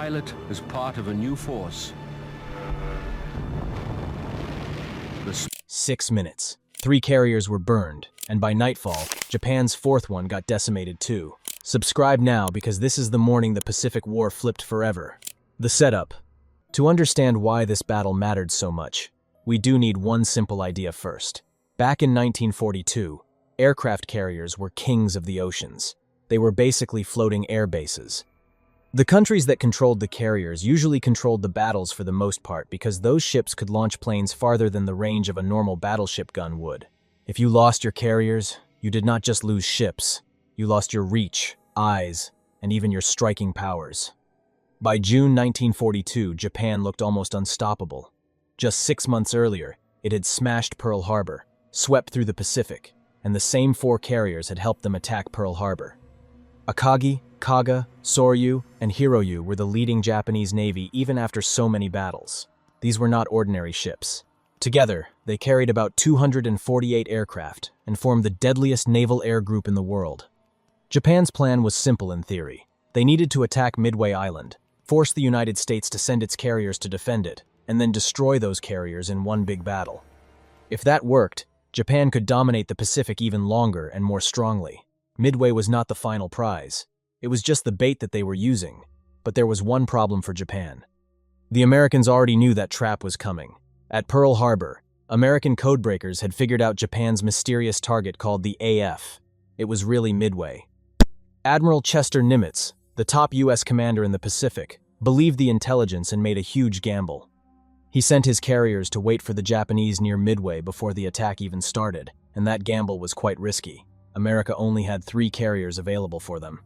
pilot is part of a new force. 6 minutes. 3 carriers were burned, and by nightfall, Japan's 4th one got decimated too. Subscribe now because this is the morning the Pacific War flipped forever. The setup. To understand why this battle mattered so much, we do need one simple idea first. Back in 1942, aircraft carriers were kings of the oceans. They were basically floating air bases. The countries that controlled the carriers usually controlled the battles for the most part because those ships could launch planes farther than the range of a normal battleship gun would. If you lost your carriers, you did not just lose ships. You lost your reach, eyes, and even your striking powers. By June 1942, Japan looked almost unstoppable. Just 6 months earlier, it had smashed Pearl Harbor, swept through the Pacific, and the same 4 carriers had helped them attack Pearl Harbor. Akagi, Kaga, Soryu, and Hiryu were the leading Japanese navy even after so many battles. These were not ordinary ships. Together, they carried about 248 aircraft and formed the deadliest naval air group in the world. Japan's plan was simple in theory. They needed to attack Midway Island, force the United States to send its carriers to defend it, and then destroy those carriers in one big battle. If that worked, Japan could dominate the Pacific even longer and more strongly. Midway was not the final prize. It was just the bait that they were using. But there was one problem for Japan. The Americans already knew that trap was coming. At Pearl Harbor, American codebreakers had figured out Japan's mysterious target called the AF. It was really Midway. Admiral Chester Nimitz, the top U.S. commander in the Pacific, believed the intelligence and made a huge gamble. He sent his carriers to wait for the Japanese near Midway before the attack even started, and that gamble was quite risky. America only had 3 carriers available for them.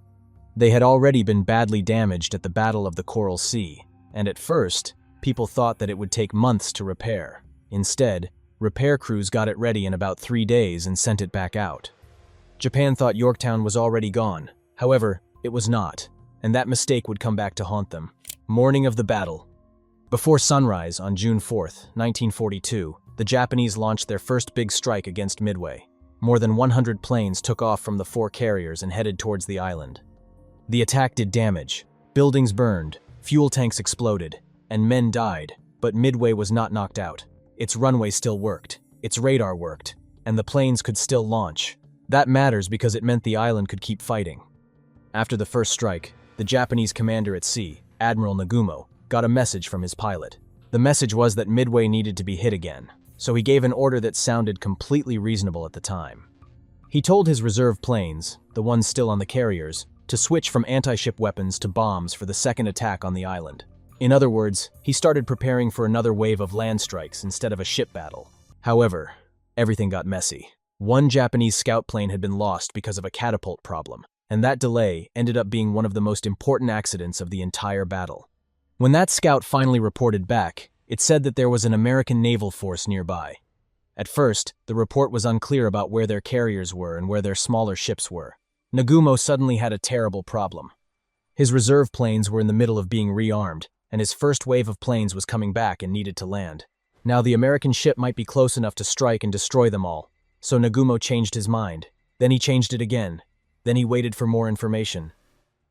They had already been badly damaged at the Battle of the Coral Sea, and at first, people thought that it would take months to repair. Instead, repair crews got it ready in about 3 days and sent it back out. Japan thought Yorktown was already gone. However, it was not, and that mistake would come back to haunt them. Morning of the battle. Before sunrise on June 4th, 1942, the Japanese launched their first big strike against Midway. More than 100 planes took off from the 4 carriers and headed towards the island. The attack did damage. Buildings burned, fuel tanks exploded, and men died, but Midway was not knocked out. Its runway still worked, its radar worked, and the planes could still launch. That matters because it meant the island could keep fighting. After the first strike, the Japanese commander at sea, Admiral Nagumo, got a message from his pilot. The message was that Midway needed to be hit again, so he gave an order that sounded completely reasonable at the time. He told his reserve planes, the ones still on the carriers, to switch from anti-ship weapons to bombs for the second attack on the island. In other words, he started preparing for another wave of land strikes instead of a ship battle. However, everything got messy. One Japanese scout plane had been lost because of a catapult problem, and that delay ended up being one of the most important accidents of the entire battle. When that scout finally reported back, it said that there was an American naval force nearby. At first, the report was unclear about where their carriers were and where their smaller ships were. Nagumo suddenly had a terrible problem. His reserve planes were in the middle of being rearmed, and his first wave of planes was coming back and needed to land. Now the American ship might be close enough to strike and destroy them all, so Nagumo changed his mind. Then he changed it again. Then he waited for more information.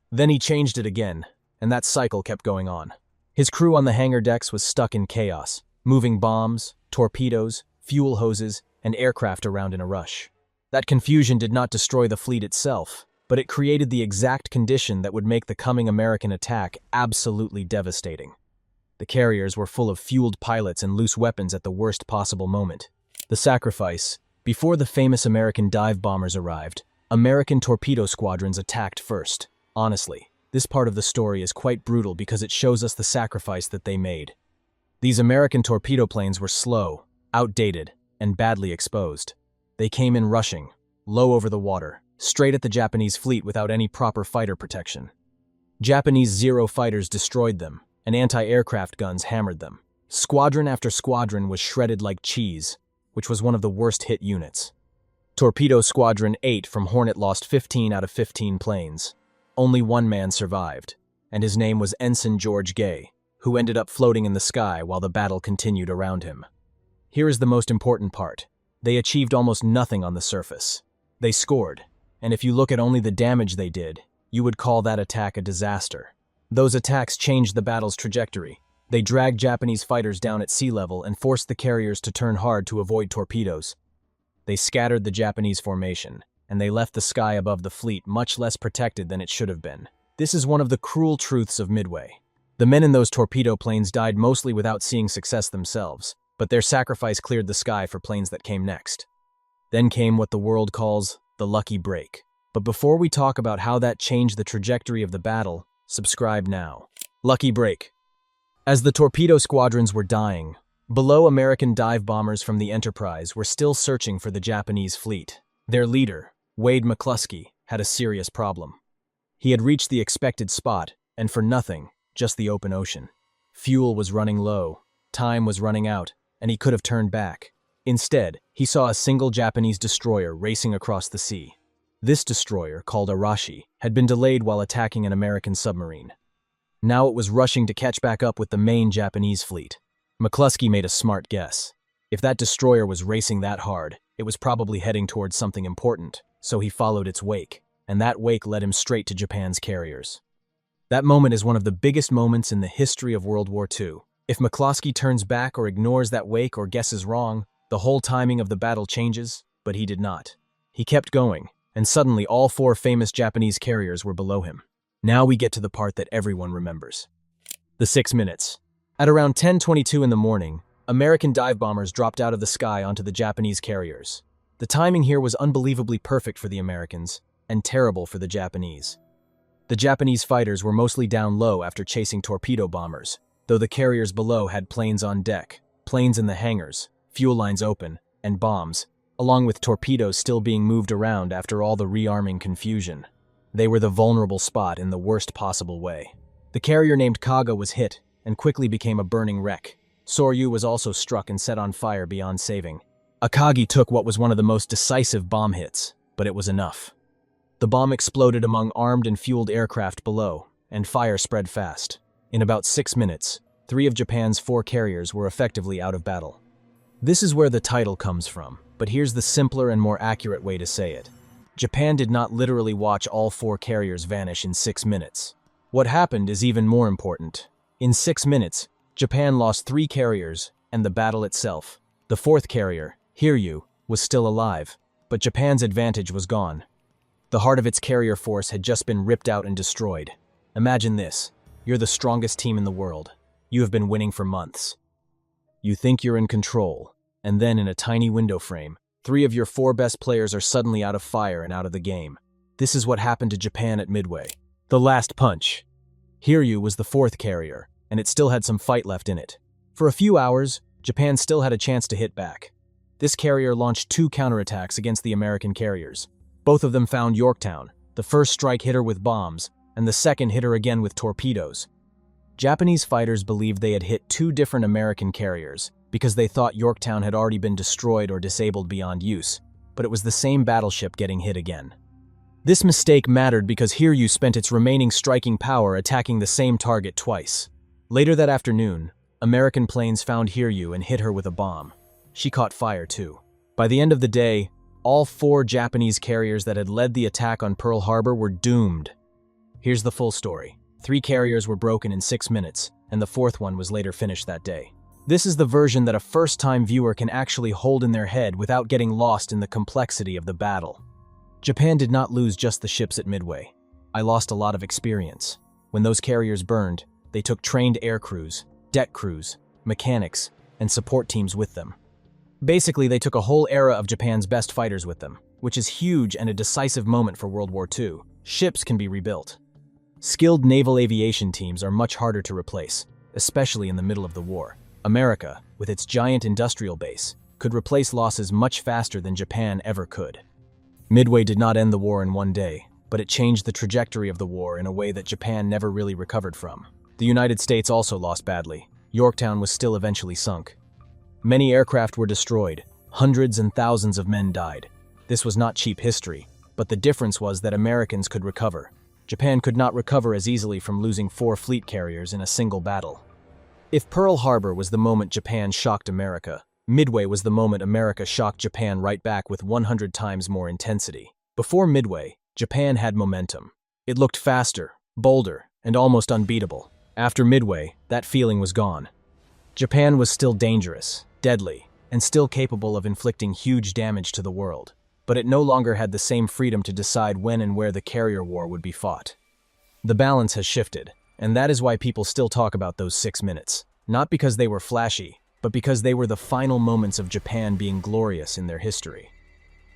Then he changed it again, and that cycle kept going on. His crew on the hangar decks was stuck in chaos, moving bombs, torpedoes, fuel hoses, and aircraft around in a rush. That confusion did not destroy the fleet itself, but it created the exact condition that would make the coming American attack absolutely devastating. The carriers were full of fueled pilots and loose weapons at the worst possible moment. The sacrifice. Before the famous American dive bombers arrived, American torpedo squadrons attacked first. Honestly, this part of the story is quite brutal because it shows us the sacrifice that they made. These American torpedo planes were slow, outdated, and badly exposed. They came in rushing, low over the water, straight at the Japanese fleet without any proper fighter protection. Japanese Zero fighters destroyed them, and anti-aircraft guns hammered them. Squadron after squadron was shredded like cheese, which was one of the worst hit units. Torpedo Squadron 8 from Hornet lost 15 out of 15 planes. Only one man survived, and his name was Ensign George Gay, who ended up floating in the sky while the battle continued around him. Here is the most important part. They achieved almost nothing on the surface. They scored, and if you look at only the damage they did, you would call that attack a disaster. Those attacks changed the battle's trajectory. They dragged Japanese fighters down at sea level and forced the carriers to turn hard to avoid torpedoes. They scattered the Japanese formation, and they left the sky above the fleet much less protected than it should have been. This is one of the cruel truths of Midway. The men in those torpedo planes died mostly without seeing success themselves, but their sacrifice cleared the sky for planes that came next. Then came what the world calls the lucky break. But before we talk about how that changed the trajectory of the battle, subscribe now. Lucky break. As the torpedo squadrons were dying, below, American dive bombers from the Enterprise were still searching for the Japanese fleet. Their leader, Wade McCluskey, had a serious problem. He had reached the expected spot, and for nothing, just the open ocean. Fuel was running low, time was running out, and he could have turned back. Instead, he saw a single Japanese destroyer racing across the sea. This destroyer, called Arashi, had been delayed while attacking an American submarine. Now it was rushing to catch back up with the main Japanese fleet. McCluskey made a smart guess. If that destroyer was racing that hard, it was probably heading towards something important, so he followed its wake, and that wake led him straight to Japan's carriers. That moment is one of the biggest moments in the history of World War II. If McCluskey turns back or ignores that wake or guesses wrong, the whole timing of the battle changes, but he did not. He kept going, and suddenly all 4 famous Japanese carriers were below him. Now we get to the part that everyone remembers. The 6 minutes. At around 10:22 in the morning, American dive bombers dropped out of the sky onto the Japanese carriers. The timing here was unbelievably perfect for the Americans, and terrible for the Japanese. The Japanese fighters were mostly down low after chasing torpedo bombers, though the carriers below had planes on deck, planes in the hangars, fuel lines open, and bombs, along with torpedoes still being moved around after all the rearming confusion. They were the vulnerable spot in the worst possible way. The carrier named Kaga was hit and quickly became a burning wreck. Soryu was also struck and set on fire beyond saving. Akagi took what was one of the most decisive bomb hits, but it was enough. The bomb exploded among armed and fueled aircraft below, and fire spread fast. In about 6 minutes, 3 of Japan's 4 carriers were effectively out of battle. This is where the title comes from, but here's the simpler and more accurate way to say it. Japan did not literally watch all 4 carriers vanish in 6 minutes. What happened is even more important. In 6 minutes, Japan lost 3 carriers and the battle itself. The 4th carrier, Hiryu, was still alive, but Japan's advantage was gone. The heart of its carrier force had just been ripped out and destroyed. Imagine this. You're the strongest team in the world. You have been winning for months. You think you're in control, and then in a tiny window frame, 3 of your 4 best players are suddenly out of fire and out of the game. This is what happened to Japan at Midway. The last punch. Hiryu was the 4th carrier, and it still had some fight left in it. For a few hours, Japan still had a chance to hit back. This carrier launched 2 counterattacks against the American carriers. Both of them found Yorktown. The first strike hit her with bombs, and the second hit her again with torpedoes. Japanese fighters believed they had hit 2 different American carriers because they thought Yorktown had already been destroyed or disabled beyond use, but it was the same battleship getting hit again. This mistake mattered because Hiryu spent its remaining striking power attacking the same target twice. Later that afternoon, American planes found Hiryu and hit her with a bomb. She caught fire too. By the end of the day, all 4 Japanese carriers that had led the attack on Pearl Harbor were doomed. Here's the full story. 3 carriers were broken in 6 minutes, and the 4th one was later finished that day. This is the version that a first-time viewer can actually hold in their head without getting lost in the complexity of the battle. Japan did not lose just the ships at Midway. I lost a lot of experience. When those carriers burned, they took trained air crews, deck crews, mechanics, and support teams with them. Basically, they took a whole era of Japan's best fighters with them, which is huge and a decisive moment for World War II. Ships can be rebuilt. Skilled naval aviation teams are much harder to replace, especially in the middle of the war. America, with its giant industrial base, could replace losses much faster than Japan ever could. Midway did not end the war in one day, but it changed the trajectory of the war in a way that Japan never really recovered from. The United States also lost badly. Yorktown was still eventually sunk. Many aircraft were destroyed. Hundreds and thousands of men died. This was not cheap history, but the difference was that Americans could recover. Japan could not recover as easily from losing 4 fleet carriers in a single battle. If Pearl Harbor was the moment Japan shocked America, Midway was the moment America shocked Japan right back with 100 times more intensity. Before Midway, Japan had momentum. It looked faster, bolder, and almost unbeatable. After Midway, that feeling was gone. Japan was still dangerous, deadly, and still capable of inflicting huge damage to the world, but it no longer had the same freedom to decide when and where the carrier war would be fought. The balance has shifted, and that is why people still talk about those 6 minutes. Not because they were flashy, but because they were the final moments of Japan being glorious in their history.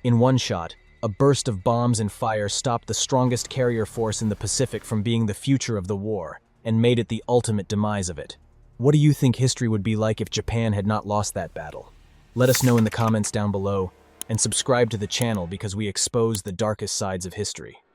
In one shot, a burst of bombs and fire stopped the strongest carrier force in the Pacific from being the future of the war, and made it the ultimate demise of it. What do you think history would be like if Japan had not lost that battle? Let us know in the comments down below, and subscribe to the channel because we expose the darkest sides of history.